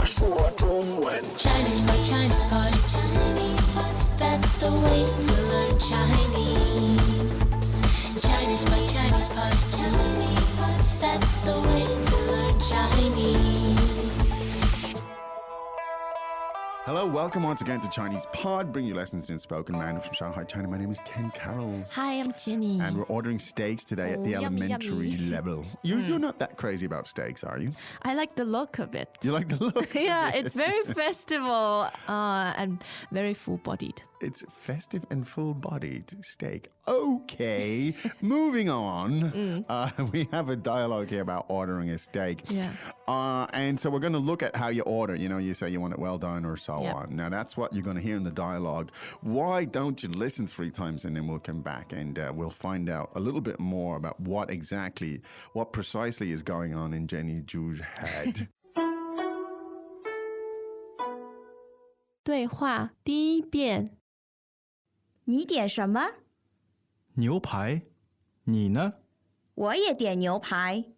说中文。 Chinese pot, Chinese pot, Chinese pot. That's the way to learn Chinese. Chinese pot, Chinese pot, Chinese pot. That's the way to learn Chinese. Hello, welcome once again to Chinese Pod, bringing you lessons in spoken Mandarin from Shanghai, China. My name is Ken Carroll. Hi, I'm Jenny. And we're ordering steaks today at the yummy, elementary yummy. level. You're not that crazy about steaks, are you? I like the look of it. You like the look? Yeah, it's very festival and very full-bodied. It's festive and full-bodied steak. Okay, moving on. We have a dialogue here about ordering a steak. Yeah. And so we're going to look at how you order. You know, you say you want it well done or so Yeah. on. Now, that's what you're going to hear in the dialogue. Why don't you listen 3 times and then we'll come back and we'll find out a little bit more about what precisely is going on in Jenny Zhu's head. 对话第一遍，你点什么？牛排，你呢？我也点牛排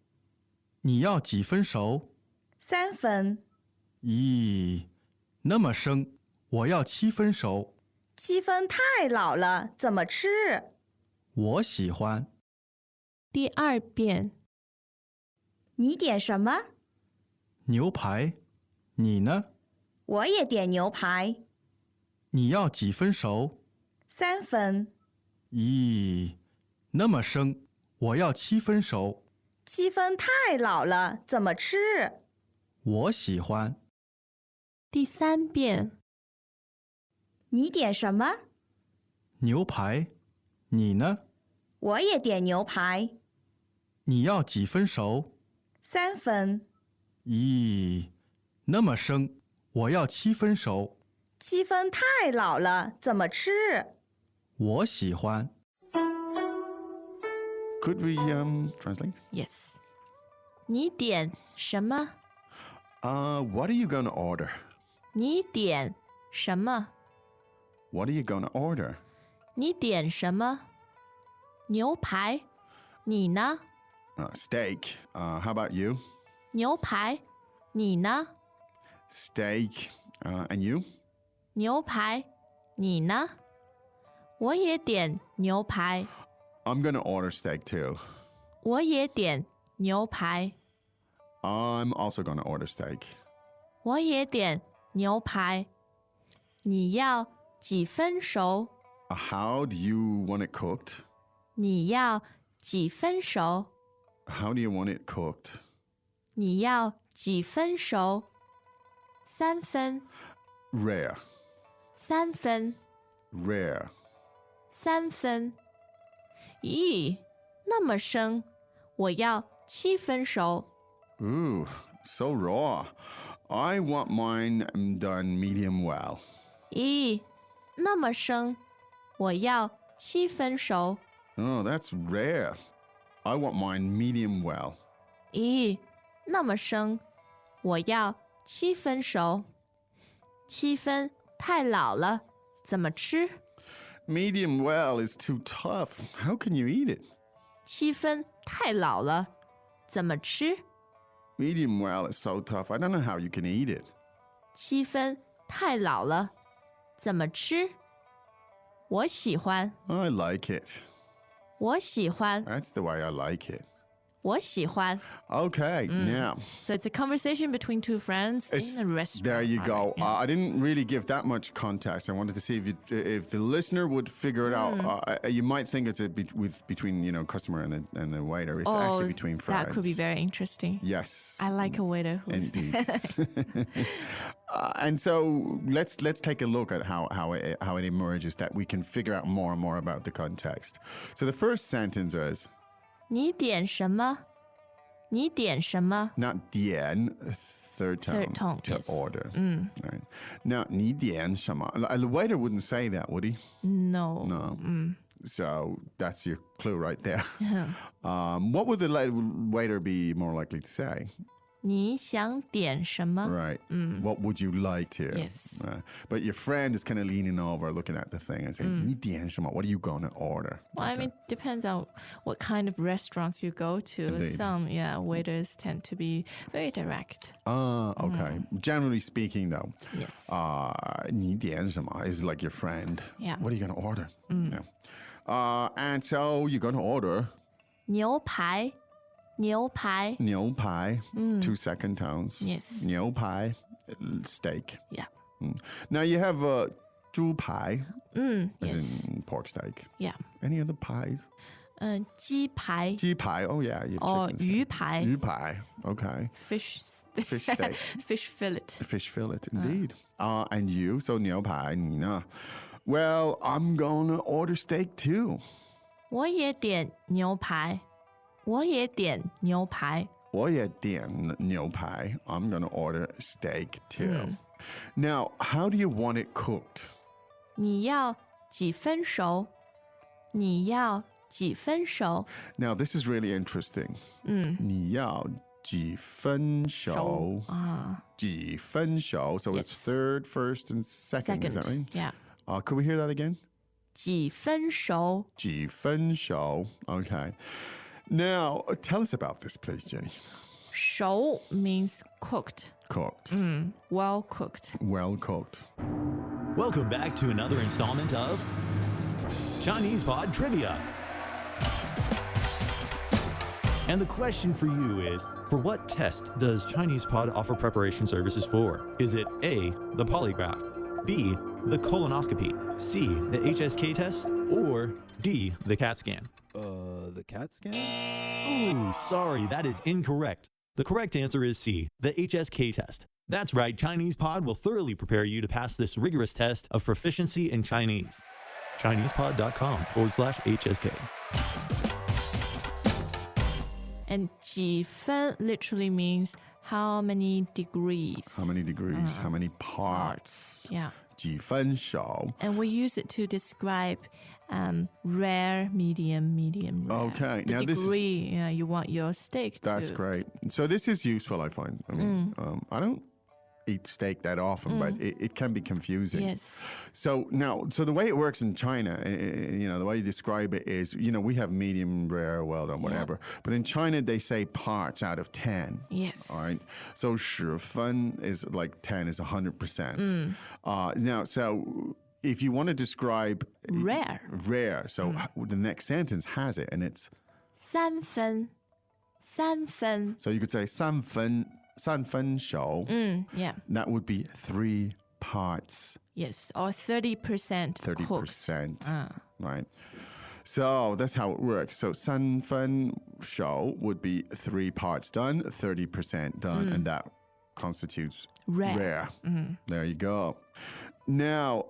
你要几分熟？ ，3分。咦，那么生，我要7分熟。 7分太老了，怎么吃？我喜欢。第二遍，你点什么？牛排，你呢？我也点牛排你要几分熟？ ，3分。咦，那么生，我要7分熟。 7分太老了，怎么吃？我喜欢。第三遍，你点什么？牛排，你呢？我也点牛排你要几分熟？ ，3分。咦，那么生，我要7分熟。 7分太老了，怎么吃？我喜欢。 Could we translate? Yes. 你点什么？ What are you going to order? 你点什么？ What are you going to order? 你点什么？牛排，你呢？ Steak. How about you? 牛排，你呢？ Steak. And you? 牛排，你呢？我也点牛排， I'm going to order steak too. 我也点牛排， I'm also going to order steak. 我也点牛排。你要几分熟？ How do you want it cooked? 你要几分熟？ How do you want it cooked? 你要几分熟？3分， Rare. 3分， Rare. 3分。咦，那么生，我要7分熟。 Ooh, so raw. I want mine done medium well. 咦，那么生，我要7分熟。 Oh, that's rare. I want mine medium well. 咦，那么生，我要7分熟。7分太老了，怎么吃？ Medium well is too tough. How can you eat it? 7分太老了，怎么吃？ Medium well is so tough. I don't know how you can eat it. 7分太老了，怎么吃？我喜欢， I like it. 我喜欢， That's the way I like it. 我喜欢。 Okay, now. So it's a conversation between two friends It's- in a restaurant. There you go. Yeah. I didn't really give that much context. I wanted to see if the listener would figure it out. You might think it's between customer and the waiter. It's actually between friends. That could be very interesting. Yes. I like a waiter who's Indeed. And so let's take a look at how it emerges that we can figure out more and more about the context. So the first sentence is 你点什么？你点什么？ not dian, third tone, Third tone, to yes. order. Right. Now, 你点什么? The waiter wouldn't say that, would he? No. No. So that's your clue right there. What would the waiter be more likely to say? 你想点什么 Right. What would you like to? Yes. But your friend is kind of leaning over, looking at the thing and saying, 你点什么? What are you going to order? Well, I mean, depends on what kind of restaurants you go to. Indeed. Some, waiters tend to be very direct. Okay. Generally speaking, though, Yes. 你点什么 is like your friend. Yeah. What are you going to order? Yeah. And so you're going to order 牛排，牛排。牛排, 2 second tones. Yes. 牛排, steak. Yeah. Now you have 猪排, as Yes. in pork steak. Yeah. Any other pies? 鸡排 鸡排, oh yeah, you have or chicken steak. 鱼排 鱼排, okay. fish Fish steak. fish fillet. Fish fillet, indeed. And you, so 牛排, 你呢? Well, I'm going to order steak too. 我也点牛排，我也点牛排。我也点牛排. I'm going to order steak too. Now, how do you want it cooked? 你要几分熟？你要几分熟？ Now, this is really interesting. 你要几分熟？几分熟? So it's Yes. third, first, and second. Is that right? Yeah. Could we hear that again? 几分熟？几分熟. Okay. Now, tell us about this, please, Jenny. 熟 means cooked, Cooked. well cooked. Well cooked. Welcome back to another installment of Chinese Pod Trivia. And the question for you is, for what test does Chinese Pod offer preparation services for? Is it A, the polygraph, B, the colonoscopy, C, the HSK test, or D, the CAT scan? The CAT scan? Ooh, sorry, that is incorrect. The correct answer is C, the HSK test. That's right, Chinese Pod will thoroughly prepare you to pass this rigorous test of proficiency in Chinese. ChinesePod.com/HSK. And 几分 literally means how many degrees. How many degrees? How many parts? Yeah. 几分熟. And we use it to describe rare, medium rare. Okay, The now this is- degree you want your steak That's to. great. So this is useful, I find. I mean, I don't eat steak that often, but it can be confusing. Yes. So now, so the way it works in China, the way you describe it is, we have medium, rare, well done, whatever. But in China, they say parts out of 10. Yes. All right. So 十分 is like 10 is 100%. Now, so if you want to describe Rare. so the next sentence has it, and it's 三分 so you could say 三分熟. Yeah. That would be 3 parts. Yes. Or 30% 30%. cooked. Right. So that's how it works. So 三分熟 would be 3 parts done, 30% done, and that constitutes Rare. There you go. Now,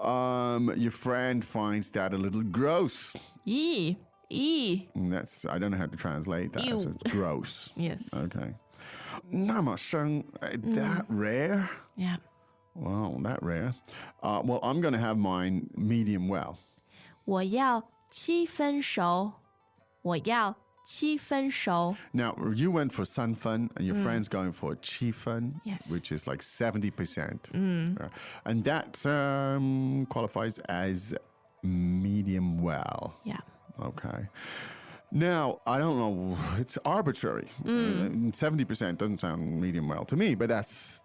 your friend finds that a little gross. Yee. And that's, I don't know how to translate that. Ew. So it's gross. Yes. Okay. 那么生, that rare? Yeah. Wow, that rare. Well, I'm going to have mine medium well. 我要7分熟。我要7分熟。 Now, you went for 三分, and your friend's going for 七分, Yes. which is like 70%. And that qualifies as medium well. Yeah. Okay. Now, I don't know, it's arbitrary. 70% doesn't sound medium well to me, but that's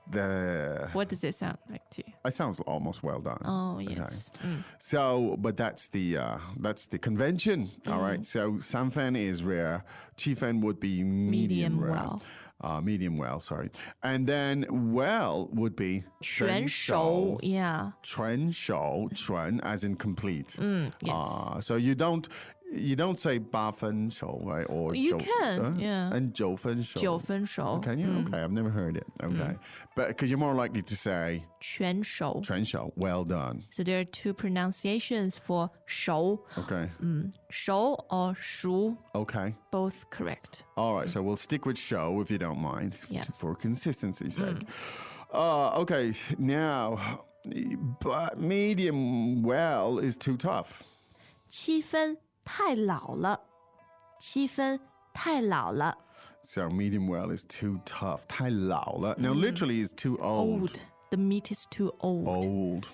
What does it sound like to you? it sounds almost well done. Oh, yes. So, but that's the convention. All right. So, sanfen is rare. Chifen would be medium rare. well. Medium well, sorry. And then well would be 全熟. Yeah. 全熟, 全 as in complete. Yes. So you don't say 八分熟, right? Or You 九 can, yeah. And 九分熟. 9分熟. Can you? Okay, I've never heard it. Okay. But because you're more likely to say 全熟. 全熟, well done. So there are 2 pronunciations for 熟. Okay. 熟 or 熟. Okay. Both correct. All right, so we'll stick with show if you don't mind, Yeah. for consistency's sake. Okay, now, but medium well is too tough. 7分太老了。7分太老了。So medium well is too tough. 太老了. Now literally is too old. Old. The meat is too old. Old.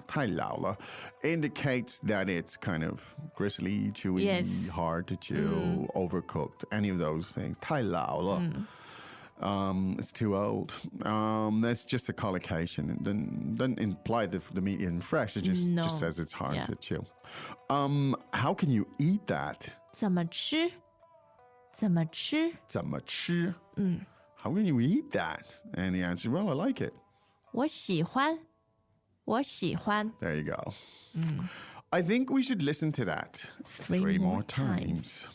太老了 indicates that it's kind of gristly, chewy, Yes. hard to chew, overcooked, any of those things. 太老了. It's too old. That's just a collocation. It doesn't imply that the meat isn't fresh. It just says it's hard to chew. How can you eat that? 怎么吃？怎么吃？怎么吃? How can you eat that? And the answer, well, I like it. 我喜欢。我喜欢。 There you go. I think we should listen to that Three more more times.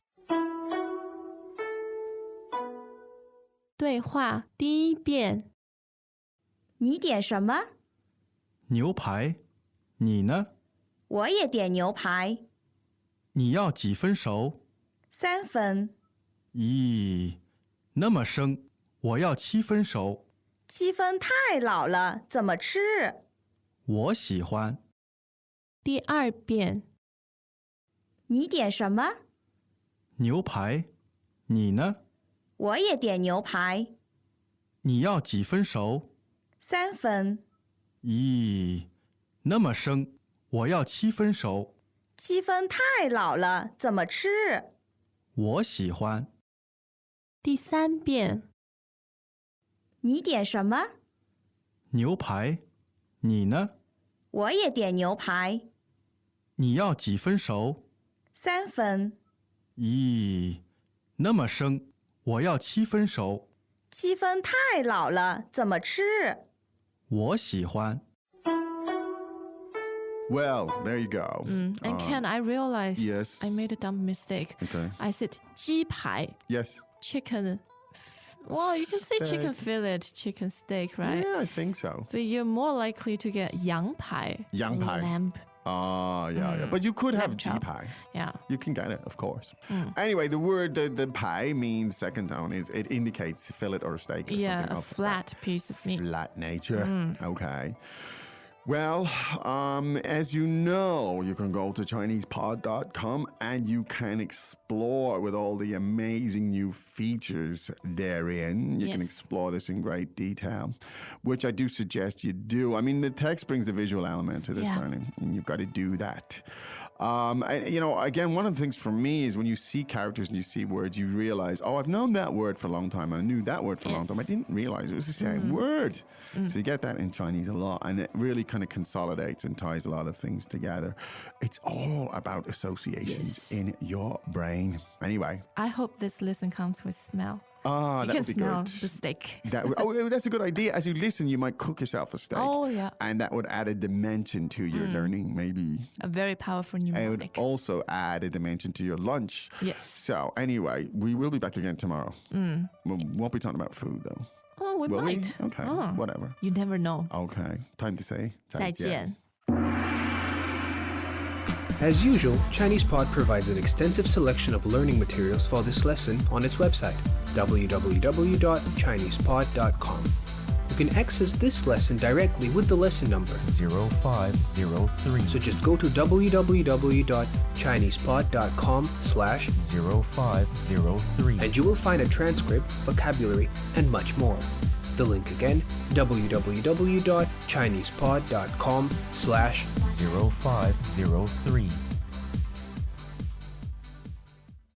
对话第一遍。你点什么？牛排，你呢？我也点牛排，你要几分熟？ 3分。咦，那么生，我要7分熟。 7分太老了，怎么吃？我喜欢。第二遍。你点什么？牛排，你呢？我也点牛排，你要几分熟？ 3分。咦，那么生，我要7分熟。 7分太老了，怎么吃？我喜欢。第三遍。你点什么？牛排，你呢？我也点牛排，你要几分熟3分。咦，那么生，我要7分熟。 7分太老了，怎么吃？我喜欢。 Well, there you go. And Ken, I realized yes. I made a dumb mistake. Okay. I said 鸡排 Yes. chicken. Well, you can say chicken Steak. fillet, chicken steak, right? Yeah, I think so. But you're more likely to get 羊排. Yang pai. Lamb. Yeah. But you could have Lamb chop. G-pie. Yeah. You can get it, of course. Anyway, the word, the pai means second tone. It indicates fillet or steak or Yeah, something a of flat piece of meat. flat nature. Okay. Well, as you know, you can go to ChinesePod.com and you can explore with all the amazing new features therein. You can Yes. explore this in great detail, which I do suggest you do. I mean, the text brings the visual element to this Yeah. learning, and you've got to do that. Again, one of the things for me is when you see characters and you see words, you realize, oh, I've known that word for a long time. I knew that word for a long time. I didn't realize it was the same word. So you get that in Chinese a lot, and it really kind of consolidates and ties a lot of things together. It's all about associations in your brain. Anyway. I hope this lesson comes with smell. Ah, You that can would be smell good. the steak. That's a good idea. As you listen, you might cook yourself a steak. Oh, yeah. And that would add a dimension to your learning, maybe. A very powerful It would mnemonic. also add a dimension to your lunch. Yes. So anyway, we will be back again tomorrow. We won't be talking about food, though. Oh, we Will might. we? Okay, Oh. whatever. You never know. Okay, time to say 再见. As usual, ChinesePod provides an extensive selection of learning materials for this lesson on its website, www.chinesepod.com. You can access this lesson directly with the lesson number 0503. So just go to www.chinesepod.com/0503 0503. and you will find a transcript, vocabulary, and much more. The link again, www.chinesepod.com/0503. 0503.